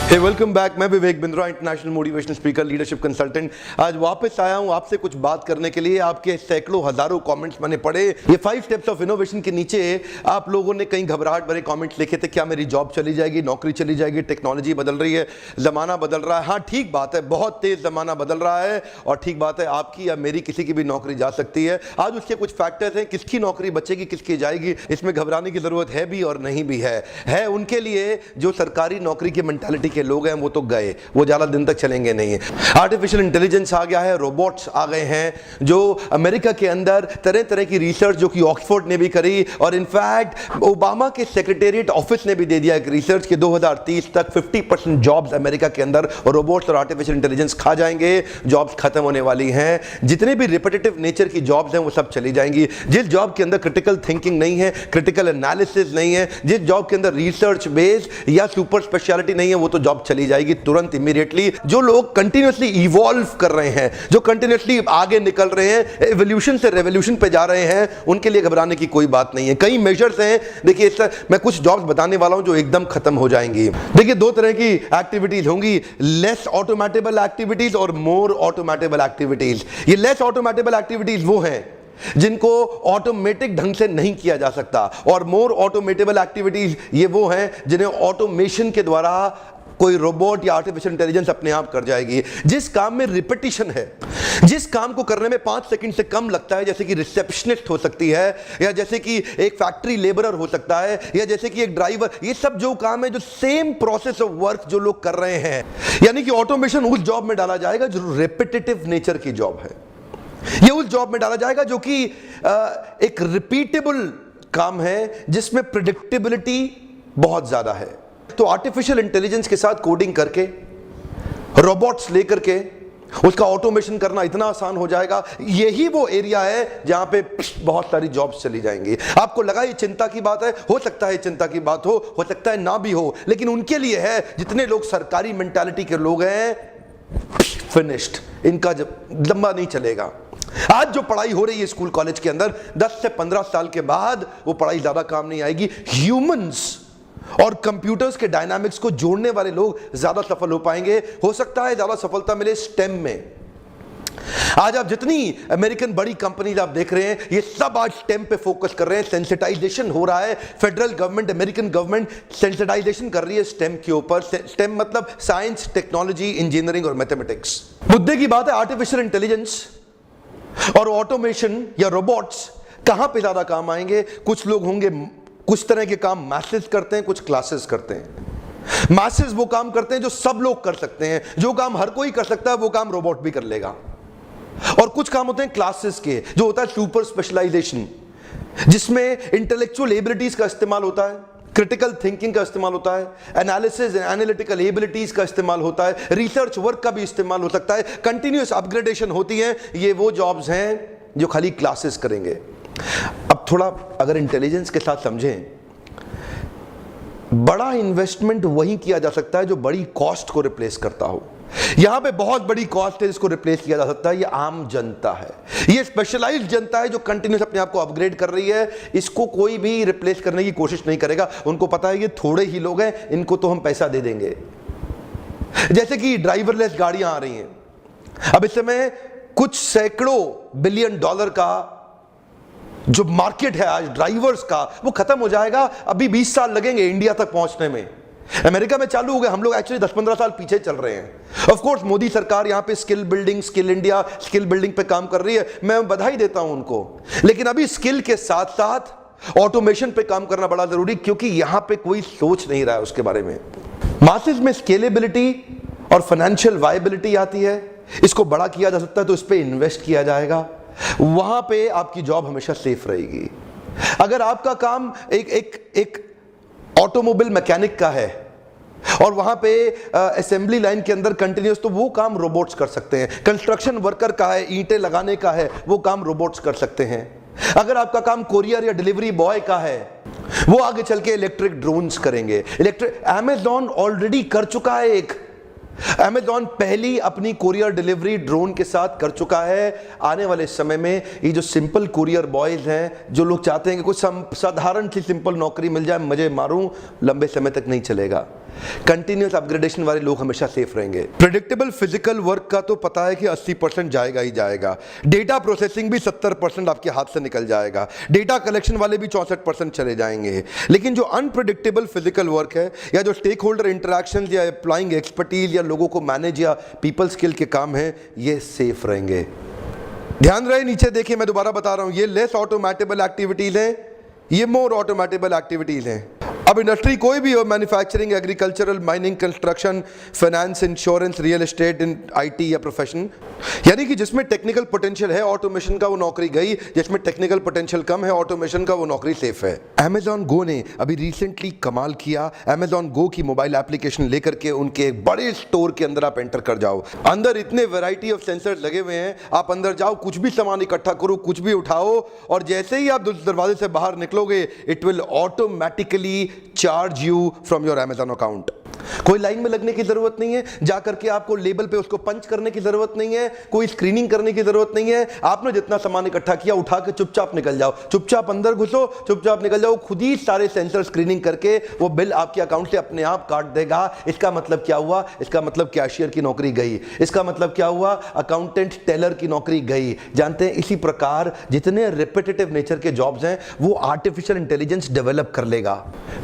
हे welcome back. मैं Vivek Bindra, international motivational speaker, leadership consultant. आज वापस आया हूं आपसे कुछ बात करने के लिए। आपके सैकड़ों हजारों कमेंट्स मैंने पढ़े। ये 5 स्टेप्स ऑफ इनोवेशन के नीचे आप लोगों ने कई घबराहट भरे कमेंट्स लिखे थे। क्या मेरी जॉब चली जाएगी, नौकरी चली जाएगी, टेक्नोलॉजी बदल रही है, जमाना बदल रहा है। हाँ, ठीक बात है, बहुत तेज जमाना बदल रहा है और ठीक बात है, आपकी या मेरी किसी की भी नौकरी जा सकती है। आज उसके कुछ फैक्टर्स हैं, किसकी नौकरी बचेगी, किसकी जाएगी, इसमें घबराने की जरूरत है भी और नहीं भी है उनके लिए जो सरकारी नौकरी की मेंटालिटी के लोग हैं वो तो गए, वो ज्यादा दिन तक चलेंगे नहीं। आर्टिफिशियल इंटेलिजेंस आ गया है, रोबोट्स आ गए हैं, जो अमेरिका के अंदर तरह तरह की रिसर्च जो कि ऑक्सफोर्ड ने भी करी और इनफैक्ट ओबामा के सेक्रेटेरिएट ऑफिस ने भी दे दिया एक रिसर्च कि 2030 तक 50% जॉब्स अमेरिका के अंदर रोबोट्स और आर्टिफिशियल इंटेलिजेंस खा जाएंगे। जॉब्स खत्म होने वाली हैं, जितने भी रिपीटेटिव नेचर की जॉब्स हैं वो सब चली जाएंगी। जिस जॉब के अंदर क्रिटिकल थिंकिंग नहीं है, क्रिटिकल एनालिसिस नहीं है, जिस जॉब के अंदर रिसर्च बेस्ड या सुपर स्पेशलिटी नहीं है, वो तो जॉब चली जाएगी तुरंत, इमीडिएटली। जो लोग कंटिन्यूअसली इवॉल्व कर रहे हैं, जो कंटिन्यूअसली आगे निकल रहे हैं, एवोल्यूशन से रेवोल्यूशन पे जा रहे हैं, उनके लिए घबराने की कोई बात नहीं है। कई मेजर्स हैं, देखिए मैं कुछ जॉब्स बताने वाला हूं जो एकदम खत्म हो जाएंगी। देखिए, 2 तरह की एक्टिविटीज होंगी, लेस ऑटोमेटेबल एक्टिविटीज और मोर ऑटोमेटेबल एक्टिविटीज। ये लेस ऑटोमेटेबल एक्टिविटीज वो हैं जिनको ऑटोमेटिक ढंग से नहीं किया जा सकता और मोर ऑटोमेटेबल एक्टिविटीज ये वो हैं जिन्हें ऑटोमेशन के द्वारा कोई रोबोट या आर्टिफिशियल इंटेलिजेंस अपने आप कर जाएगी। जिस काम में रिपीटिशन है, जिस काम को करने में 5 सेकंड से कम लगता है, जैसे कि रिसेप्शनिस्ट हो सकती है, या जैसे कि एक फैक्ट्री लेबरर हो सकता है, या जैसे कि एक ड्राइवर, ये सब जो काम है, जो सेम प्रोसेस ऑफ वर्क जो लोग कर रहे हैं, यानी कि ऑटोमेशन उस जॉब में डाला जाएगा जो रिपीटेटिव नेचर की जॉब है। ये उस जॉब में डाला जाएगा जो कि एक रिपीटेबल काम है, जिसमें प्रेडिक्टेबिलिटी बहुत ज्यादा है। तो आर्टिफिशियल इंटेलिजेंस के साथ कोडिंग करके, रोबोट्स लेकर के उसका ऑटोमेशन करना इतना आसान हो जाएगा। यही वो एरिया है जहां पे बहुत सारी जॉब्स चली जाएंगी। आपको लगा ये चिंता की बात है, हो सकता है चिंता की बात हो सकता है ना भी हो, लेकिन उनके लिए है जितने लोग सरकारी मेंटालिटी के लोग हैं, फिनिश्ड, इनका जब लंबा नहीं चलेगा। आज जो पढ़ाई हो रही है स्कूल कॉलेज के अंदर, 10 से 15 साल के बाद वो पढ़ाई ज्यादा काम नहीं आएगी। ह्यूमंस और कंप्यूटर्स के डायनामिक्स को जोड़ने वाले लोग ज्यादा सफल हो पाएंगे। हो सकता है ज्यादा सफलता मिले स्टेम में। आज आप जितनी अमेरिकन बड़ी कंपनीज आप देख रहे हैं, ये सब आज स्टेम पे फोकस कर रहे हैं। सेंसिटाइजेशन हो रहा है, federal government, American government sensitization कर रही है स्टेम के ऊपर। स्टेम मतलब साइंस, टेक्नोलॉजी, इंजीनियरिंग और मैथमेटिक्स। मुद्दे की बात है आर्टिफिशियल इंटेलिजेंस और ऑटोमेशन या रोबोट्स कहां पे ज्यादा काम आएंगे। कुछ लोग होंगे, कुछ तरह के काम मैसेज करते हैं, कुछ क्लासेस करते हैं। मैसेज वो काम करते हैं जो सब लोग कर सकते हैं, जो काम हर कोई कर सकता है वो काम रोबोट भी कर लेगा। और कुछ काम होते हैं क्लासेस के, जो होता है सुपर स्पेशलाइजेशन, जिसमें इंटेलेक्चुअल एबिलिटीज का इस्तेमाल होता है, क्रिटिकल थिंकिंग का इस्तेमाल होता है, एनालिसिस एनालिटिकल एबिलिटीज का इस्तेमाल होता है, रिसर्च वर्क का भी इस्तेमाल हो सकता है, कंटिन्यूअस अपग्रेडेशन होती है। ये वो जॉब्स हैं जो खाली क्लासेस करेंगे। अब थोड़ा अगर इंटेलिजेंस के साथ समझें, बड़ा इन्वेस्टमेंट वही किया जा सकता है जो बड़ी कॉस्ट को रिप्लेस करता हो। यहां पे बहुत बड़ी कॉस्ट है जिसको रिप्लेस किया जा सकता है, ये आम जनता है, ये स्पेशलाइज्ड जनता है जो कंटिन्यूस अपने आप को अपग्रेड कर रही है। इसको कोई भी रिप्लेस करने की कोशिश नहीं करेगा। उनको पता है ये थोड़े ही लोग हैं, इनको तो हम पैसा दे देंगे। जैसे कि ड्राइवरलेस गाड़ियां आ रही हैं, अब इस समय कुछ सैकड़ों बिलियन डॉलर का जो मार्केट है आज ड्राइवर्स का, वो खत्म हो जाएगा। अभी 20 साल लगेंगे इंडिया तक पहुंचने में। अमेरिका में चालू हो गए, हम लोग एक्चुअली 10-15 साल पीछे चल रहे हैं। ऑफ कोर्स मोदी सरकार यहां पे skill building, skill India, skill building पे काम कर रही है, मैं बधाई देता हूं उनको। लेकिन अभी स्किल के साथ साथ ऑटोमेशन पे काम करना बड़ा जरूरी, क्योंकि यहां पे कोई सोच नहीं रहा है उसके बारे में। मासेस में स्केलेबिलिटी और फाइनेंशियल वायबिलिटी आती है, इसको बड़ा किया जा सकता है तो इस पे इन्वेस्ट किया जाएगा। वहां पे आपकी जॉब हमेशा सेफ रहेगी। अगर आपका काम एक ऑटोमोबाइल मैकेनिक का है और वहां पे असेंबली लाइन के अंदर कंटिन्यूस, तो वो काम रोबोट्स कर सकते हैं। कंस्ट्रक्शन वर्कर का है, ईंटें लगाने का है, वो काम रोबोट्स कर सकते हैं। अगर आपका काम कोरियर या डिलीवरी बॉय का है, वो आगे चल के इलेक्ट्रिक ड्रोन्स करेंगे। अमेज़न ऑलरेडी कर चुका है एक, अमेज़न पहली अपनी कुरियर डिलीवरी ड्रोन के साथ कर चुका है। आने वाले समय में ये जो सिंपल कुरियर बॉयज हैं, जो लोग चाहते हैं कि कुछ साधारण सी सिंपल नौकरी मिल जाए, मजे मारूं, लंबे समय तक नहीं चलेगा। कंटिन्यूअस अपग्रेडेशन वाले लोग हमेशा सेफ रहेंगे। प्रेडिक्टेबल फिजिकल वर्क का तो पता है कि 80% जाएगा ही जाएगा। डेटा प्रोसेसिंग भी 70% आपके हाथ से निकल जाएगा। डेटा कलेक्शन वाले भी 64% चले जाएंगे। लेकिन जो अनप्रेडिक्टेबल फिजिकल वर्क है या जो स्टेक होल्डर इंटरेक्शन या अप्लाइंग एक्सपर्टीज या लोगों को मैनेज या पीपल स्किल के काम है, ये सेफ रहेंगे। ध्यान रहे, नीचे देखिए, मैं दोबारा बता रहा हूं, ये लेस ऑटोमेटेबल एक्टिविटीज हैं, ये मोर ऑटोमेटेबल एक्टिविटीज हैं। अब इंडस्ट्री कोई भी हो, manufacturing, agricultural, mining, construction, finance, insurance, real estate, in IT या प्रोफेशन, यानी कि जिसमें टेक्निकल पोटेंशियल है ऑटोमेशन का, वो नौकरी गई। जिसमें टेक्निकल पोटेंशियल कम है ऑटोमेशन का, वो नौकरी सेफ है। अमेजॉन गो ने अभी रिसेंटली कमाल किया। अमेजॉन गो की मोबाइल एप्लीकेशन लेकर के उनके बड़े स्टोर के अंदर आप एंटर कर जाओ। अंदर इतने वैरायटी ऑफ सेंसर लगे हुए हैं, आप अंदर जाओ, कुछ भी सामान इकट्ठा करो, कुछ भी उठाओ, और जैसे ही आप दरवाजे से बाहर निकलोगे, it will automatically charge you from your Amazon account. कोई लाइन में लगने की जरूरत नहीं है, जाकर के आपको लेबल पे उसको पंच करने की जरूरत नहीं है, कोई स्क्रीनिंग करने की जरूरत नहीं है। आपने जितना सामान इकट्ठा किया उठा के चुपचाप निकल जाओ, चुपचाप अंदर घुसो, चुपचाप निकल जाओ। खुद ही सारे सेंसर स्क्रीनिंग करके वो बिल आपके अकाउंट से अपने आप काट देगा। इसका मतलब क्या हुआ? इसका मतलब कैशियर की नौकरी गई। इसका मतलब क्या हुआ? अकाउंटेंट, टेलर की नौकरी गई। जानते हैं, इसी प्रकार जितने रिपीटेटिव नेचर के जॉब्स हैं वो आर्टिफिशियल इंटेलिजेंस डेवलप कर लेगा।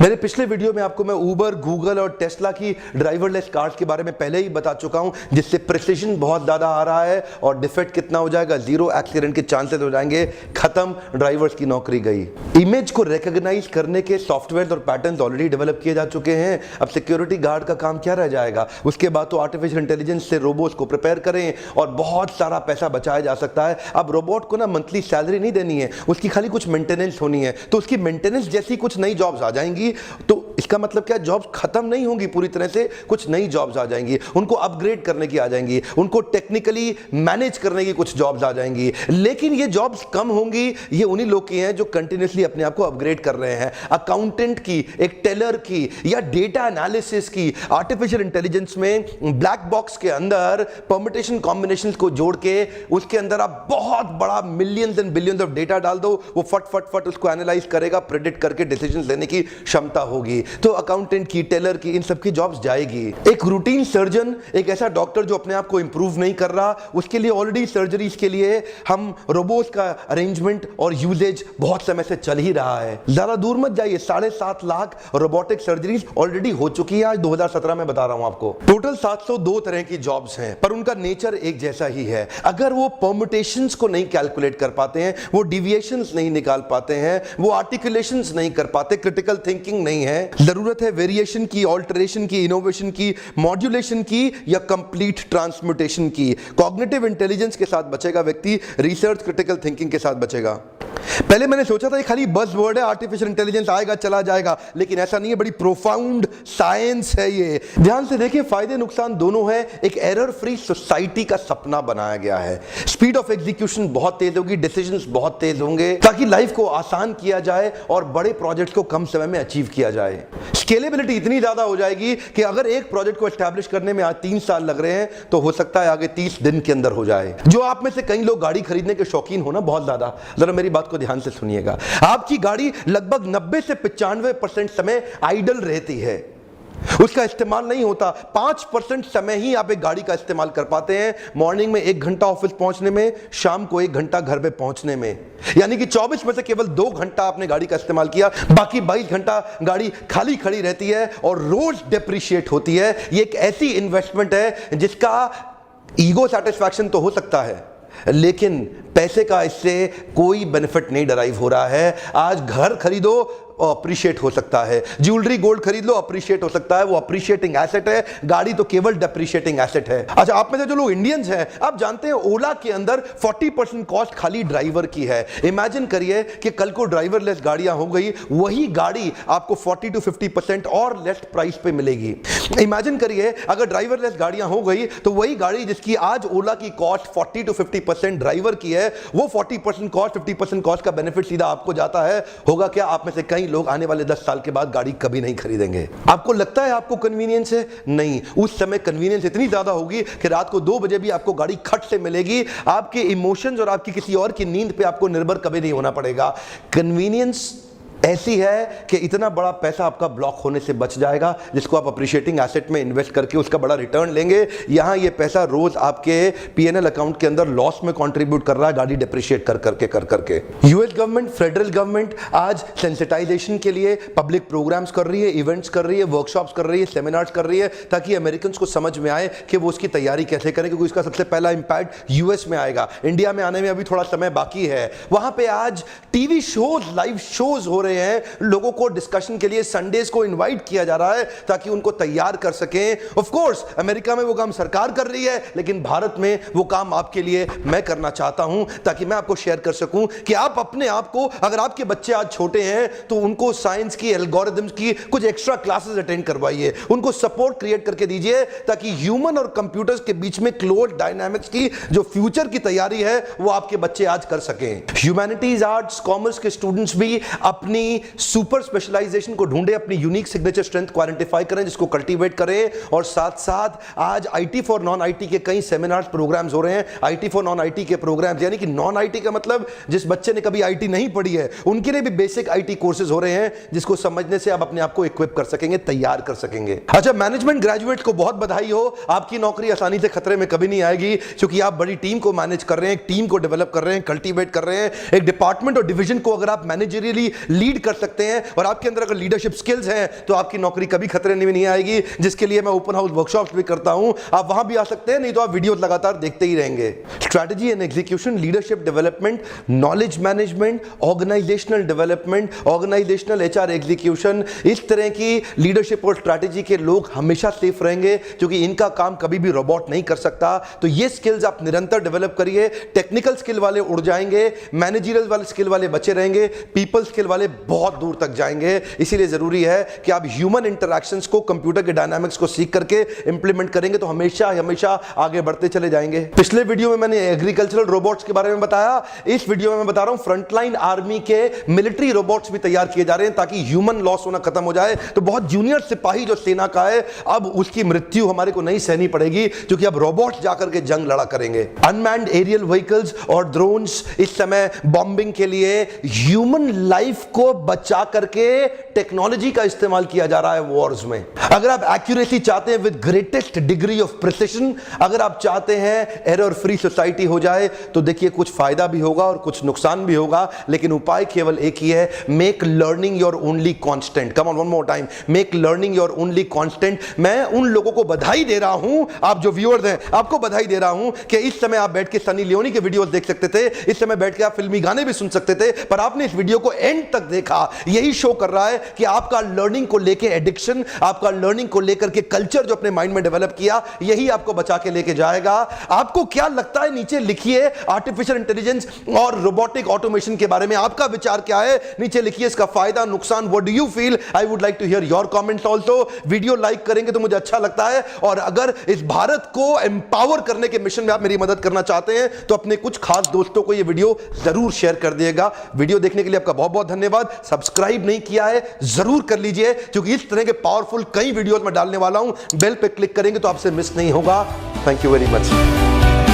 मेरे पिछले वीडियो में आपको मैं उबर, गूगल और टेस्ला की ड्राइवरलेस कार्स के बारे में पहले ही बता चुका हूं, जिससे प्रिसिजन बहुत ज्यादा आ रहा है और डिफेक्ट कितना हो जाएगा, 0 एक्सीडेंट के चांसेस हो जाएंगे। खत्म, ड्राइवर्स की नौकरी गई। इमेज को रिकॉग्नाइज करने के सॉफ्टवेयर और पैटर्न्स ऑलरेडी डेवलप किए जा चुके हैं। अब सिक्योरिटी गार्ड का काम क्या रह जाएगा? उसके बाद तो आर्टिफिशियल इंटेलिजेंस से रोबोट्स को प्रिपेयर करें और बहुत सारा पैसा बचाया जा सकता है। अब रोबोट को ना मंथली सैलरी नहीं देनी है, उसकी खाली कुछ मेंटेनेंस होनी है, तो उसकी मेंटेनेंस जैसी कुछ नई जॉब्स आ जाएंगी। तो इसका मतलब क्या, जॉब्स खत्म नहीं होंगी पूरी तरह से, कुछ नई जॉब्स आ जाएंगी, उनको अपग्रेड करने की आ जाएंगी, उनको टेक्निकली मैनेज करने की कुछ जॉब्स आ जाएंगी। लेकिन ये जॉब्स कम होंगी, ये उन्हीं लोग की हैं जो कंटिन्यूअसली अपने आप को अपग्रेड कर रहे हैं। अकाउंटेंट की, एक टेलर की या डेटा एनालिसिस की, आर्टिफिशियल इंटेलिजेंस में ब्लैक बॉक्स के अंदर परम्यूटेशन कॉम्बिनेशंस को जोड़ के उसके अंदर आप बहुत बड़ा millions and billions of data डाल दो, वो फट फट फट उसको एनालाइज करेगा, प्रेडिक्ट करके डिसीजन लेने की क्षमता होगी। तो अकाउंटेंट की, टेलर की, इन सब की जॉब्स जाएगी। एक रूटीन सर्जन, एक ऐसा डॉक्टर जो अपने आप को इंप्रूव नहीं कर रहा, उसके लिए ऑलरेडी सर्जरीज के लिए हम रोबोट्स का अरेंजमेंट और यूजेज बहुत समय से चल ही रहा है। ज्यादा दूर मत जाइए, 7.5 लाख रोबोटिक सर्जरीज ऑलरेडी हो चुकी है। आज 2017 में बता रहा हूं आपको। टोटल 702 तरह की जॉब्स हैं, पर उनका नेचर एक जैसा ही है। अगर वो परम्यूटेशंस को नहीं कैलकुलेट कर पाते हैं, वो डिविएशंस नहीं निकाल पाते हैं, वो आर्टिकुलेशंस नहीं कर पाते, क्रिटिकल थिंकिंग नहीं है, जरूरत है वेरिएशन की, ऑल्टरेशन की, इनोवेशन की, मॉड्यूलेशन की या कंप्लीट ट्रांसम्यूटेशन की। कॉग्निटिव इंटेलिजेंस के साथ बचेगा व्यक्ति, रिसर्च क्रिटिकल थिंकिंग के साथ बचेगा। पहले मैंने सोचा था ये खाली बज़ वर्ड है, आर्टिफिशियल इंटेलिजेंस आएगा चला जाएगा, लेकिन ऐसा नहीं है, बड़ी प्रोफाउंड साइंस है ये। ध्यान से देखिए, फायदे नुकसान दोनों है। एक एरर फ्री सोसाइटी का सपना बनाया गया है। स्पीड ऑफ एग्जीक्यूशन बहुत तेज होगी, डिसीजंस बहुत तेज होंगे, ताकि लाइफ को आसान किया जाए और बड़े प्रोजेक्ट्स को कम समय में अचीव किया जाए। स्केलेबिलिटी इतनी ज्यादा हो जाएगी कि अगर एक प्रोजेक्ट को एस्टैब्लिश करने में आज 3 साल लग रहे हैं, तो हो सकता है आगे 30 दिन के अंदर हो जाए। जो आप में से कई लोग गाड़ी खरीदने के शौकीन हो ना, बहुत ज्यादा, जरा मेरी बात को ध्यान से सुनिएगा। आपकी गाड़ी लगभग 90 से 95% समय आइडल रहती है, उसका इस्तेमाल नहीं होता। 5% समय ही आप एक गाड़ी का इस्तेमाल कर पाते हैं। मॉर्निंग में 1 घंटा ऑफिस पहुंचने में, शाम को 1 घंटा घर पे पहुंचने में, यानी कि 24 में से केवल 2 घंटा आपने गाड़ी का इस्तेमाल किया, बाकी 22 घंटा गाड़ी खाली खड़ी रहती है और रोज डेप्रिशिएट होती है। ये एक ऐसी इन्वेस्टमेंट है जिसका ईगो सैटिस्फैक्शन तो हो सकता है, लेकिन पैसे का इससे कोई बेनिफिट नहीं डराइव हो रहा है। आज घर खरीदो, अप्रिशिएट हो सकता है, ज्वेलरी गोल्ड खरीद लो, अप्रिशिएट हो सकता है, वो अप्रिशिएटिंग एसेट है। गाड़ी तो केवल डेप्रिशिएटिंग एसेट है। अच्छा, आप में से जो लोग इंडियंस हैं, आप जानते हैं ओला के अंदर 40% कॉस्ट खाली ड्राइवर की है। इमेजिन करिए कि कल को ड्राइवरलेस गाड़ियां हो गई, वही गाड़ी आपको 40 to 50% और लेस प्राइस पे मिलेगी। इमेजिन करिए अगर ड्राइवरलेस गाड़ियां हो गई, तो वही गाड़ी जिसकी आज ओला की कॉस्ट 40 to 50% ड्राइवर की है, वो 40% कॉस्ट, 50% कॉस्ट का बेनिफिट सीधा आपको जाता है। होगा क्या, आप में से कई लोग आने वाले 10 साल के बाद गाड़ी कभी नहीं खरीदेंगे। आपको लगता है आपको कन्वीनियंस है? नहीं, उस समय कन्वीनियंस इतनी ज्यादा होगी कि रात को 2 बजे भी आपको गाड़ी खट से मिलेगी। आपके इमोशंस और आपकी किसी और की नींद पे आपको निर्भर कभी नहीं होना पड़ेगा। कन्वीनियंस ऐसी है कि इतना बड़ा पैसा आपका ब्लॉक होने से बच जाएगा, जिसको आप अप्रिशिएटिंग एसेट में इन्वेस्ट करके उसका बड़ा रिटर्न लेंगे। यहां ये पैसा रोज आपके पीएनएल अकाउंट के अंदर लॉस में कंट्रीब्यूट कर रहा है, गाड़ी डिप्रिशिएट कर करके। यूएस गवर्नमेंट, फेडरल गवर्नमेंट आज सेंसिटाइजेशन के लिए पब्लिक प्रोग्राम्स कर रही है, इवेंट्स कर रही है, वर्कशॉप्स कर रही है, सेमिनार्स कर रही है, ताकि अमेरिकन को समझ में आए कि वो उसकी तैयारी कैसे करें, क्योंकि इसका सबसे पहला इंपैक्ट यूएस में आएगा। इंडिया में आने में अभी थोड़ा समय बाकी है। वहां पे आज टीवी शोज, लाइव शोज हो रहे हैं, लोगों को डिस्कशन के लिए संडेज को इनवाइट किया जा रहा है ताकि उनको तैयार कर सकें। ऑफ कोर्स अमेरिका में वो काम सरकार कर रही है, लेकिन भारत में वो काम आपके लिए मैं करना चाहता हूं, ताकि मैं आपको शेयर कर सकूं कि आप अपने आप को, अगर आपके बच्चे आज छोटे हैं तो उनको साइंस की, एल्गोरिथम्स की कुछ एक्स्ट्रा क्लासेस अटेंड करवाइए, उनको सपोर्ट क्रिएट करके दीजिए, ताकि ह्यूमन और कंप्यूटर्स के बीच में क्लोज डायनामिक्स की जो फ्यूचर की तैयारी है वो आपके बच्चे आज कर सकें। ह्यूमैनिटीज, आर्ट्स, कॉमर्स के स्टूडेंट्स भी अपनी सुपर स्पेशलाइजेशन को ढूंढे, अपनी यूनिक सिग्नेचर स्ट्रेंथ को आइडेंटिफाई करें, जिसको कल्टीवेट करें, और साथ साथ आज आईटी फॉर नॉन आईटी के कई सेमिनार्स, प्रोग्राम्स हो रहे हैं। आईटी फॉर नॉन आईटी के प्रोग्राम्स, यानी कि नॉन आईटी का मतलब जिस बच्चे ने कभी आईटी नहीं पढ़ी है, उनके लिए भी बेसिक आईटी कोर्सेज हो रहे हैं, जिसको समझने से आप अपने आप को इक्विप कर सकेंगे, तैयार कर सकेंगे। अच्छा, मैनेजमेंट ग्रेजुएट को बहुत बधाई हो, आपकी नौकरी आसानी से खतरे में कभी नहीं आएगी, क्योंकि आप बड़ी टीम को मैनेज कर रहे हैं, एक टीम को डेवलप कर रहे हैं, कल्टीवेट कर रहे हैं। एक डिपार्टमेंट और डिवीजन को अगर आप मैनेजरियली लीड कर सकते हैं और आपके अंदर अगर लीडरशिप स्किल्स हैं, तो आपकी नौकरी कभी खतरे में नहीं आएगी, जिसके लिए मैं ओपन हाउस वर्कशॉप्स भी करता हूं। आप वहां भी आ सकते हैं, नहीं तो आप वीडियो लगातार देखते ही रहेंगे। Strategy and execution, leadership development, knowledge management, organizational development, organizational HR execution, इस तरह की लीडरशिप और स्ट्रैटेजी के लोग हमेशा सेफ रहेंगे, क्योंकि इनका काम कभी भी रोबोट नहीं कर सकता। तो ये स्किल्स आप निरंतर डेवलप करिए। टेक्निकल स्किल वाले उड़ जाएंगे, मैनेजरियल वाले स्किल वाले बचे रहेंगे, पीपल स्किल वाले बहुत दूर तक जाएंगे। इसीलिए जरूरी है कि आप ह्यूमन इंटरैक्शंस को, कंप्यूटर के डायनामिक्स को सीख करके इंप्लीमेंट करेंगे, तो हमेशा हमेशा आगे बढ़ते चले जाएंगे। पिछले वीडियो में मैंने एग्रीकल्चरल रोबोट्स के बारे में बताया, इस वीडियो में मैं बता रहा हूं फ्रंटलाइन आर्मी के मिलिट्री रोबोट्स भी तैयार किए जा रहे हैं, ताकि ह्यूमन लॉस होना खत्म हो जाए। तो बहुत जूनियर सिपाही जो सेना का है, अब उसकी मृत्यु हमारे को नहीं सहनी पड़ेगी, क्योंकि अब रोबोट्स जाकर के जंग लड़ा करेंगे। अनमैन्ड एरियल व्हीकल्स और ड्रोन्स इस समय बॉम्बिंग के लिए ह्यूमन लाइफ को बचा करके टेक्नोलॉजी का इस्तेमाल किया जा रहा है वॉर्स में। अगर आप एक्यूरेसी चाहते हैं with greatest degree of precision, अगर आप चाहते हैं एरर फ्री सोसाइटी हो जाए, तो देखिए कुछ फायदा भी होगा और कुछ नुकसान भी होगा, लेकिन उपाय केवल एक ही है, make learning your only constant. Come on, one more time, make learning your only constant. मैं उन लोगों को बधाई दे रहा हूं, आप जो व्यूअर्स हैं, आपको बधाई दे रहा हूं कि इस समय आप बैठ के सनी लियोनी के वीडियोस देख सकते थे, इस समय बैठ के आप फिल्मी गाने भी सुन सकते थे, पर आपने इस वीडियो को एंड तक देखा। यही शो कर रहा है कि आपका लर्निंग को लेके एडिक्शन, आपका लर्निंग को लेकर के कल्चर जो अपने माइंड में डेवलप किया, यही आपको बचा के लेके जाएगा। आपको क्या लगता है, नीचे लिखिए। आर्टिफिशियल इंटेलिजेंस और रोबोटिक ऑटोमेशन के बारे में आपका विचार क्या है, नीचे लिखिए। इसका फायदा, नुकसान, what do you feel? I would like to hear your comments also. Video like करेंगे तो मुझे अच्छा लगता है, और अगर इस भारत को एम्पावर करने के मिशन में आप मेरी मदद करना चाहते हैं, तो अपने कुछ खास दोस्तों को यह वीडियो जरूर शेयर कर दिएगा। वीडियो देखने के लिए आपका बहुत बहुत धन्यवाद। सब्सक्राइब नहीं किया है, जरूर कर लीजिए, क्योंकि इस तरह के पावरफुल कई वीडियोस में डालने वाला हूं। बेल पे क्लिक करेंगे तो आपसे मिस नहीं होगा। Thank you very much.